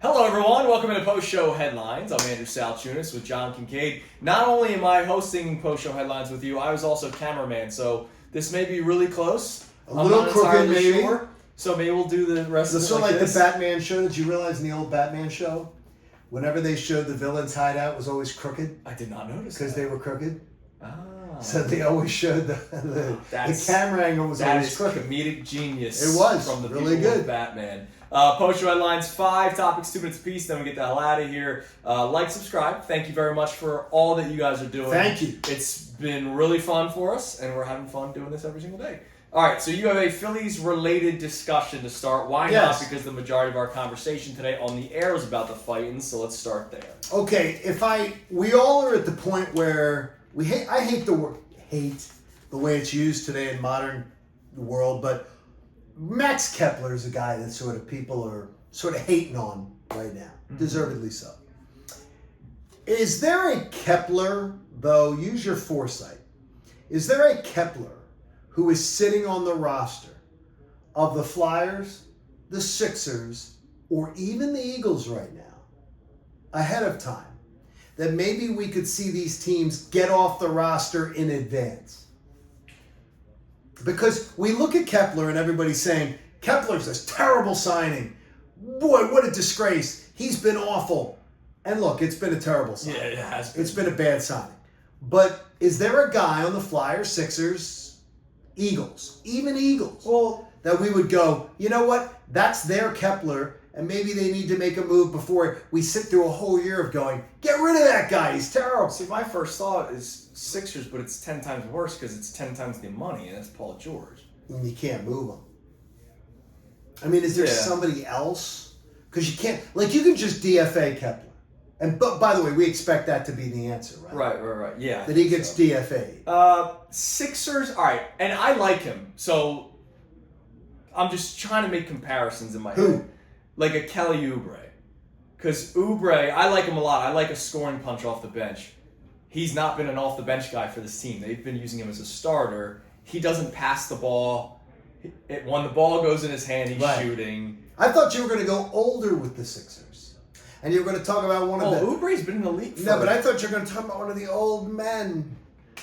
Hello, everyone. Welcome to Post-Show Headlines. I'm Andrew Salciunas with John Kincade. Not only am I hosting Post-Show Headlines with you, I was also cameraman, so this may be really close. A little crooked, maybe. Sure, so maybe we'll do the rest of it sort of like this. the Batman show. Did you realize in the old Batman show, whenever they showed the villain's hideout was always crooked? I did not notice because that. they were crooked. Ah. So they always showed the camera angle was always crooked. Comedic genius. It was from the really people good. Of Batman. Post-Show Headlines, 5 topics, 2 minutes apiece. Then we get the hell out of here. Like, subscribe. Thank you very much for all that you guys are doing. Thank you. It's been really fun for us, and we're having fun doing this every single day. All right, so you have a Phillies-related discussion to start. Why Yes. not? Because the majority of our conversation today on the air is about the fighting, so let's start there. Okay, we all are at the point where I hate the way it's used today in modern world, but Max Kepler is a guy that sort of people are sort of hating on right now, deservedly so. Is there a Kepler, though, use your foresight, is there a Kepler who is sitting on the roster of the Flyers, the Sixers, or even the Eagles right now, ahead of time, that maybe we could see these teams get off the roster in advance? Because we look at Kepler and everybody's saying, Kepler's this terrible signing. Boy, what a disgrace. He's been awful. And look, it's been a terrible signing. Yeah, it has been. It's been a bad signing. But is there a guy on the Flyers, Sixers, Eagles, even Eagles, that we would go, you know what? That's their Kepler, and maybe they need to make a move before we sit through a whole year of going, get rid of that guy. He's terrible. See, my first thought is Sixers, but it's 10 times worse because it's 10 times the money, and that's Paul George. And you can't move him. I mean, is there somebody else? Because you can't, you can just DFA Kepler. And but by the way, we expect that to be the answer, right? Right. Yeah. That he gets DFA'd. Sixers, all right, and I like him, so I'm just trying to make comparisons in my head. Like a Kelly Oubre. Because Oubre, I like him a lot. I like a scoring punch off the bench. He's not been an off-the-bench guy for this team. They've been using him as a starter. He doesn't pass the ball. When the ball goes in his hand, he's shooting. I thought you were going to go older with the Sixers. And you were going to talk about one of the... Oubre's been in the league for... No, but I thought you were going to talk about one of the old men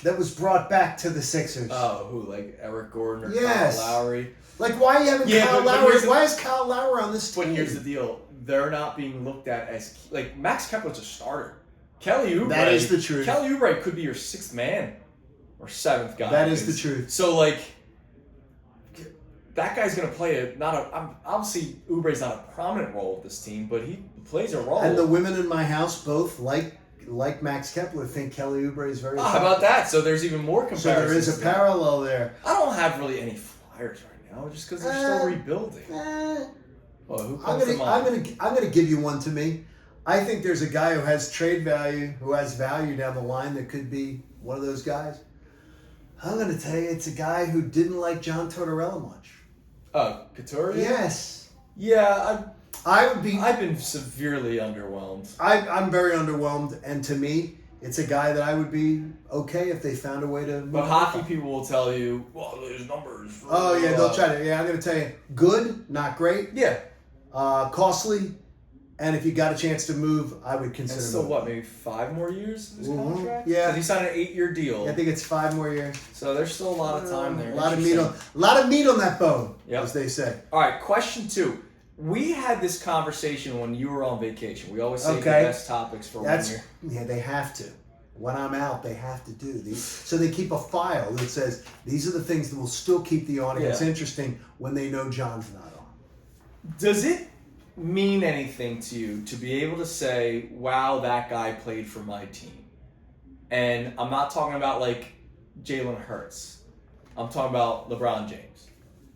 that was brought back to the Sixers. Oh, who? Like Eric Gordon or Kyle Lowry? Like, why are you having Kyle Lowry? Why is Kyle Lowry on this team? But here's the deal. They're not being looked at as... Like, Max Kepler's a starter. Kelly Oubre... That is the truth. Kelly Oubre could be your 6th man or 7th guy. That is the truth. So, that guy's going to play obviously, Oubre's not a prominent role with this team, but he plays a role. And the women in my house both like Max Kepler think Kelly Oubre is very how about that? So there's even more comparisons. So there is a parallel there. I don't have really any Flyers right now, just because they're still rebuilding. Who comes to mind? I'm gonna give you one to me. I think there's a guy who has trade value, who has value down the line that could be one of those guys. I'm gonna tell you, it's a guy who didn't like John Tortorella much. Oh, Couturier? Yes. Yeah, I've been severely underwhelmed. I'm very underwhelmed, and to me, it's a guy that I would be okay if they found a way to move. But hockey people will tell you, well, there's numbers. Oh yeah, they'll try to. Yeah, I'm gonna tell you, good, not great. Yeah. Costly, and if you got a chance to move, I would consider. And still, moving. Maybe 5 more years of his contract? Yeah. Because he signed an 8-year deal. I think it's 5 more years. So there's still a lot of time there. A lot of meat on that bone, as they say. All right, question 2. We had this conversation when you were on vacation. We always say the best topics for 1 year. Yeah, they have to. When I'm out, they have to do these. So they keep a file that says these are the things that will still keep the audience interesting when they know John's not on. Does it mean anything to you to be able to say, wow, that guy played for my team? And I'm not talking about Jalen Hurts. I'm talking about LeBron James.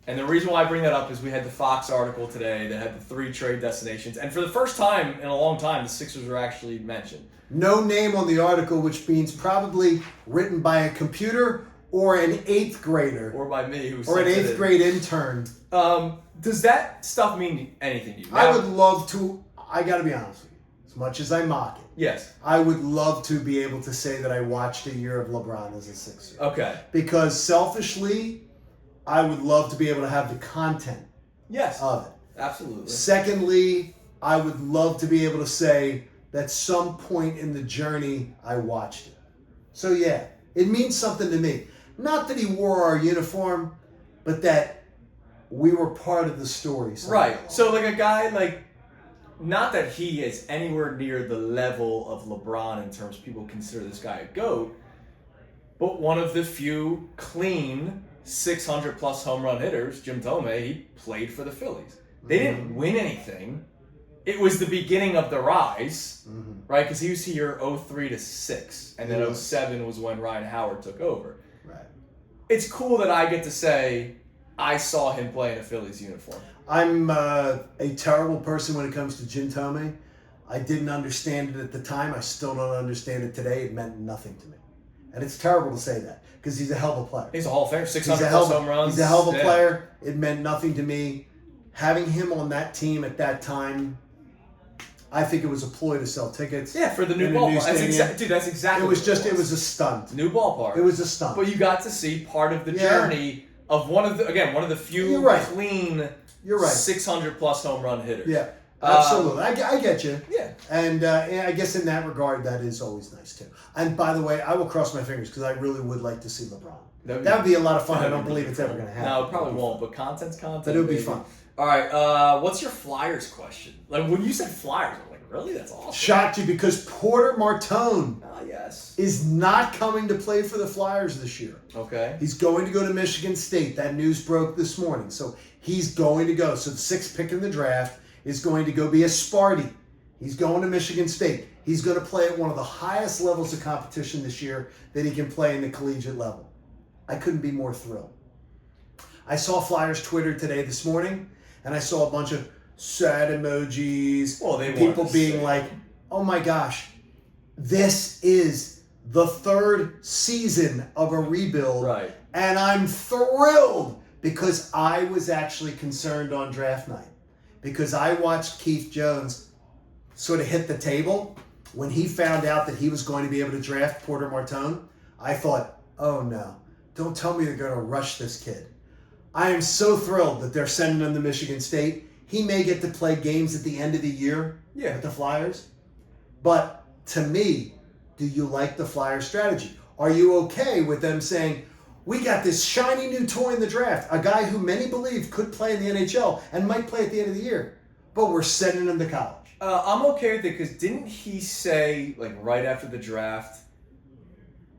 And the reason why I bring that up is we had the Fox article today that had the 3 trade destinations. And for the first time in a long time, the Sixers were actually mentioned. No name on the article, which means probably written by a computer or an 8th grader. Or by me. Or an 8th grade intern. Does that stuff mean anything to you? I would love to, I got to be honest with you, as much as I mock it. Yes. I would love to be able to say that I watched a year of LeBron as a Sixer. Okay. Because selfishly, I would love to be able to have the content of it. Absolutely. Secondly, I would love to be able to say that some point in the journey I watched it. So yeah, it means something to me. Not that he wore our uniform, but that we were part of the story. Right. So like a guy like, not that he is anywhere near the level of LeBron in terms of people consider this guy a GOAT, but one of the few clean 600 plus home run hitters, Jim Thome, he played for the Phillies. They didn't win anything. It was the beginning of the rise, right? Because he was here 03 to 6, and then 07 was when Ryan Howard took over. Right. It's cool that I get to say I saw him play in a Phillies uniform. I'm a terrible person when it comes to Jim Thome. I didn't understand it at the time. I still don't understand it today. It meant nothing to me. And it's terrible to say that because he's a hell of a player. He's a Hall of Famer, 600 plus home runs. He's a hell of a player. It meant nothing to me. Having him on that team at that time, I think it was a ploy to sell tickets. Yeah, for the new ballpark. Dude, that's exactly it was a stunt. New ballpark. It was a stunt. But you got to see part of the journey of one of the few clean 600 plus home run hitters. Yeah, absolutely. I get you. Yeah. And I guess in that regard, that is always nice too. And by the way, I will cross my fingers because I really would like to see LeBron. That would be a lot of fun. I don't believe it's ever going to happen. No, it probably won't, but content's content. That would be fun. All right, what's your Flyers question? Like, when you said Flyers, I'm like, really? That's awesome. Shocked you because Porter Martone yes. is not coming to play for the Flyers this year. Okay. He's going to go to Michigan State. That news broke this morning. So he's going to go. So the 6th pick in the draft is going to go be a Sparty. He's going to Michigan State. He's going to play at one of the highest levels of competition this year that he can play in the collegiate level. I couldn't be more thrilled. I saw Flyers Twitter this morning, and I saw a bunch of sad emojis. Well, people being like, oh my gosh, this is the 3rd season of a rebuild. Right. And I'm thrilled because I was actually concerned on draft night. Because I watched Keith Jones sort of hit the table when he found out that he was going to be able to draft Porter Martone. I thought, oh no, don't tell me they're going to rush this kid. I am so thrilled that they're sending him to Michigan State. He may get to play games at the end of the year with the Flyers. But to me, do you like the Flyers strategy? Are you okay with them saying, we got this shiny new toy in the draft, a guy who many believe could play in the NHL and might play at the end of the year, but we're sending him to college? I'm okay with it because didn't he say, like, right after the draft,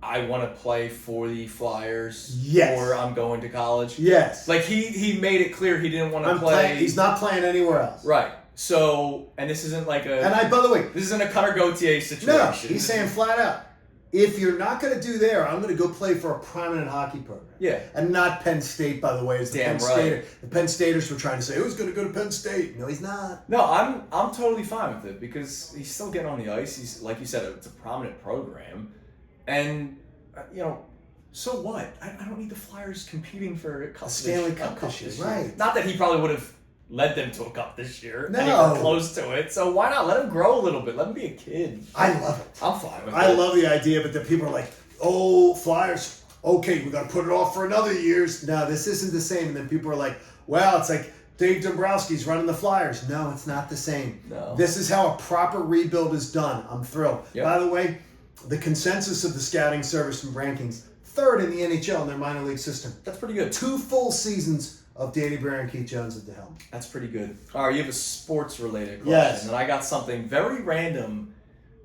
I want to play for the Flyers or I'm going to college? Yes. Like, he made it clear he didn't want to play. He's not playing anywhere else. Right. So, and this isn't like a... And by the way... This isn't a Cutter Gauthier situation. No, he's saying flat out, if you're not going to do there, I'm going to go play for a prominent hockey program. Yeah. And not Penn State, by the way, as the Damn Penn right. Stater. The Penn Staters were trying to say, who's going to go to Penn State? No, he's not. No, I'm totally fine with it because he's still getting on the ice. He's, like you said, it's a prominent program. And, so what? I don't need the Flyers competing for a cup Stanley Cup this year. Right. Not that he probably would have led them to a cup this year. No. Anywhere close to it. So why not? Let him grow a little bit. Let him be a kid. I love it. I'm fine with it. I love the idea, but the people are like, oh, Flyers, okay, we got to put it off for another years. No, this isn't the same. And then people are like, well, it's like Dave Dombrowski's running the Flyers. No, it's not the same. No. This is how a proper rebuild is done. I'm thrilled. Yep. By the way, the consensus of the scouting service and rankings, 3rd in the NHL in their minor league system. That's pretty good. 2 full seasons of Danny Briere and Keith Jones at the helm. That's pretty good. All right, you have a sports-related question. Yes. And I got something very random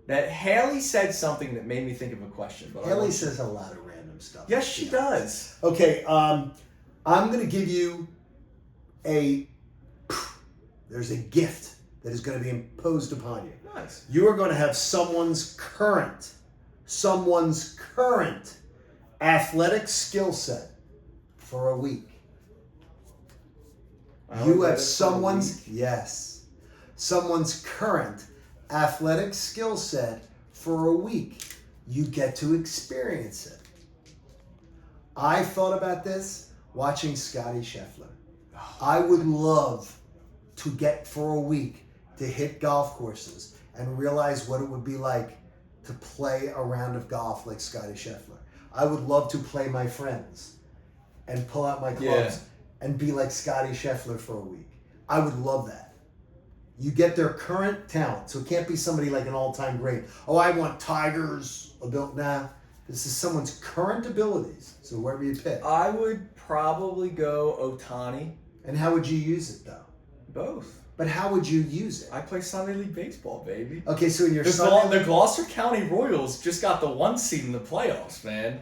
that Haley said something that made me think of a question. But Haley says a lot of random stuff. Yes, she does. Okay, I'm going to give you there's a gift that is going to be imposed upon you. Nice. You are going to have someone's current athletic skill set for a week. You have someone's current athletic skill set for a week. You get to experience it. I thought about this watching Scotty Scheffler. I would love to get for a week to hit golf courses and realize what it would be like to play a round of golf like Scotty Scheffler. I would love to play my friends and pull out my clubs and be like Scotty Scheffler for a week. I would love that. You get their current talent. So it can't be somebody like an all-time great. Oh, I want Tiger's ability. Nah, this is someone's current abilities. So wherever you pick. I would probably go Ohtani. And how would you use it, though? Both. But how would you use it? I play Sunday League Baseball, baby. Okay, so in your the Gloucester County Royals just got the 1 seed in the playoffs, man.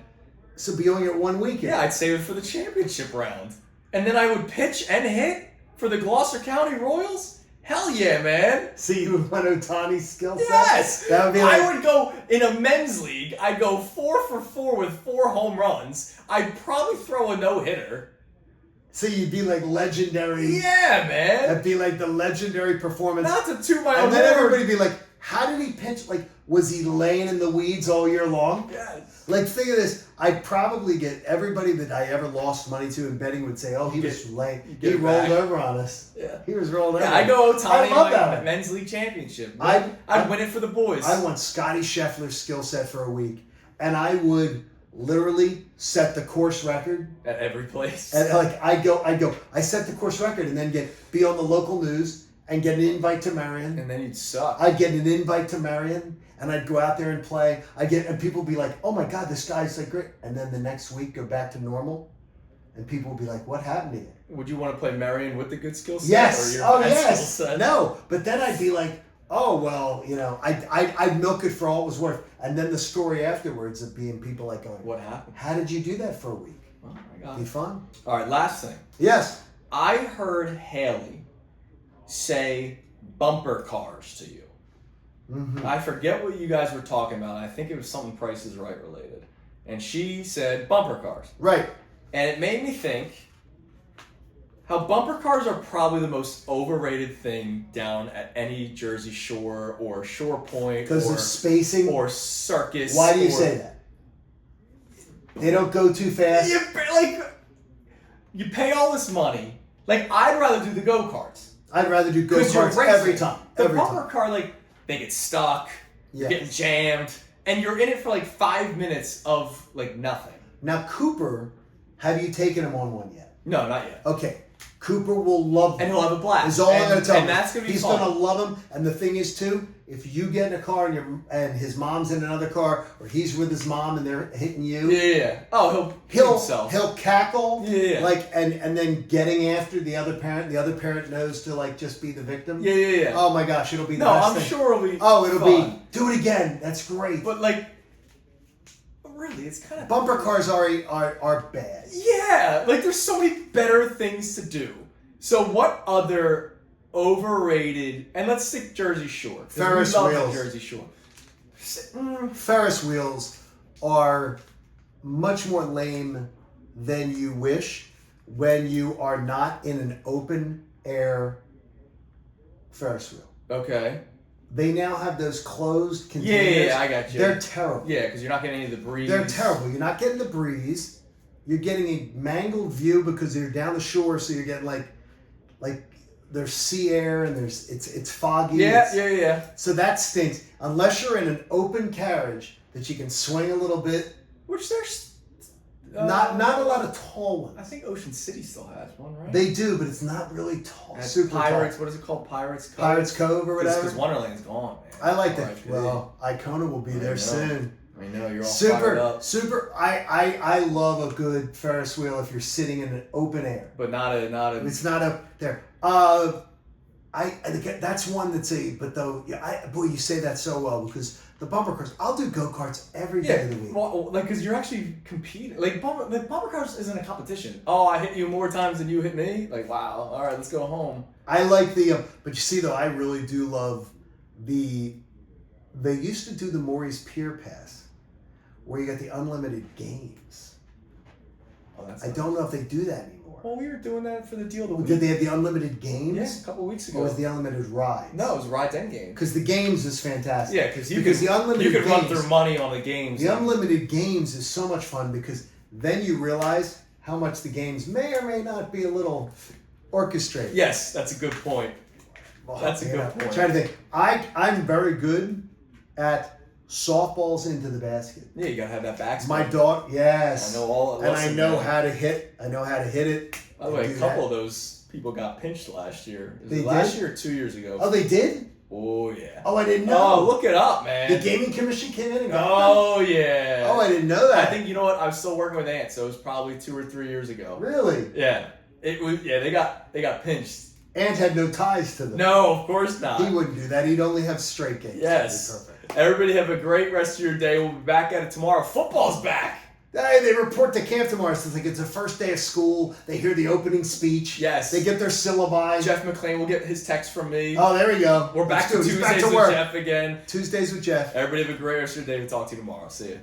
So be only at 1 weekend. Yeah, I'd save it for the championship round. And then I would pitch and hit for the Gloucester County Royals? Hell yeah, man. So you would want Ohtani's skill set? Yes. That would be I would go, in a men's league, I'd go 4 for 4 with 4 home runs. I'd probably throw a no-hitter. So you'd be like legendary. Yeah, man. That'd be like the legendary performance. Not to toot my own And then horn. everybody'd be like, how did he pitch? Like, was he laying in the weeds all year long? Yes. Like, think of this. I'd probably get everybody that I ever lost money to in betting would say, oh, he was laying. He rolled over on us. Yeah. He was rolling over. Yeah, I go Ohtani I love in that my one. men's league championship. I'd win it for the boys. I want Scotty Scheffler's skill set for a week. And I would literally set the course record. At every place. And like, I set the course record and then be on the local news and get an invite to Marion. And then you'd suck. I'd get an invite to Marion, and I'd go out there and play. And people would be like, "Oh my God, this guy's like great!" And then the next week, go back to normal, and people would be like, "What happened to you?" Would you want to play Marion with the good skill set? Yes. Or your Oh bad yes. skill set? No, but then I'd be like, "Oh well, I'd milk it for all it was worth." And then the story afterwards of being people like going, What happened? "How did you do that for a week?" Oh my God. Be fun. All right, last thing. Yes. I heard Haley say bumper cars to you. Mm-hmm. I forget what you guys were talking about. I think it was something Price is Right related. And she said bumper cars. Right. And it made me think how bumper cars are probably the most overrated thing down at any Jersey Shore or Shore Point Because or of spacing. or Circus. Why do you say that? They don't go too fast. You pay all this money. Like, I'd rather do the go-karts. I'd rather do Because you're go-karts racing. every time. The Every bumper time. car, like, they get stuck, Yes. getting jammed, and you're in it for like 5 minutes of like nothing. Now, Cooper, have you taken him on one yet? No, not yet. Okay. Cooper will love them. And he'll have a blast. Is all I'm going to tell and you. that's going to be He's fun. going to love him. And the thing is, too, if you get in a car and his mom's in another car, or he's with his mom and they're hitting you, Yeah. Oh, he'll himself. He'll cackle. Yeah. Like and then getting after the other parent. The other parent knows to like just be the victim. Yeah. Oh my gosh, it'll be the No, best I'm thing. sure it'll be. Oh, it'll fun. be. Do it again. That's great. But like, really, it's kind of Bumper cars are bad. Yeah, like there's so many better things to do. So what other overrated? And let's stick Jersey Shore. 'Cause Ferris we love wheels. Jersey Shore. Ferris wheels are much more lame than you wish when you are not in an open air Ferris wheel. Okay. They now have those closed containers. Yeah, I got you. They're terrible. Yeah, because you're not getting any of the breeze. They're terrible. You're not getting the breeze. You're getting a mangled view because you're down the shore, so you're getting like there's sea air and it's foggy. Yeah. So that stinks. Unless you're in an open carriage that you can swing a little bit. Which there's Not a lot of tall ones. I think Ocean City still has one, right? They do, but it's not really tall. At Super Pirates. tall. What is it called? Pirates Cove. Pirates Cove or whatever. Because Wonderland's gone, man. I like that. R.I.P. Well, Icona will be there know. soon. I know you're all fired up, Super. I love a good Ferris wheel if you're sitting in an open air. but not a. It's not up there. I think that's one that's but though, yeah, boy, you say that so well because the bumper cars. I'll do go karts every day of the week. Well, like because you're actually competing. Like bumper cars isn't a competition. Oh, I hit you more times than you hit me. Like wow. All right, let's go home. I like but you see though, I really do love the. They used to do the Maury's Pier Pass, where you got the unlimited games. Oh, that's. I don't know if they do that anymore. Well, we were doing that for the deal of the week. Did they have the unlimited games? Yeah, a couple weeks ago. Or was the unlimited rides? No, it was rides and games. Because the games is fantastic. Yeah, because the unlimited you could run games- through money on the games. The unlimited games is so much fun because then you realize how much the games may or may not be a little orchestrated. Yes, that's a good point. That's a good point. I'm trying to think. I'm very good at softballs into the basket. Yeah, you gotta have that backspin. My dog, yes. I know all. And I know how to hit. I know how to hit it. By the way, a couple of those people got pinched last year. Was They it last did? year or 2 years ago? Oh, they did? Oh, yeah. Oh, I didn't know. Oh, look it up, man. The gaming commission came in and got them? Oh, yeah. Oh, I didn't know that. I think, you know what? I was still working with Ant, so it was probably 2 or 3 years ago. Really? Yeah. It was. Yeah, they got pinched. Ant had no ties to them. No, of course not. He wouldn't do that. He'd only have straight games. Yes. That'd be perfect. Everybody have a great rest of your day. We'll be back at it tomorrow. Football's back. Hey, they report to camp tomorrow. So it's like it's the first day of school. They hear the opening speech. Yes. They get their syllabi. Jeff McClain will get his text from me. Oh, there we go. We're back to Let's do it. He's Tuesdays back to with work. Jeff again. Tuesdays with Jeff. Everybody have a great rest of your day. We'll talk to you tomorrow. See you.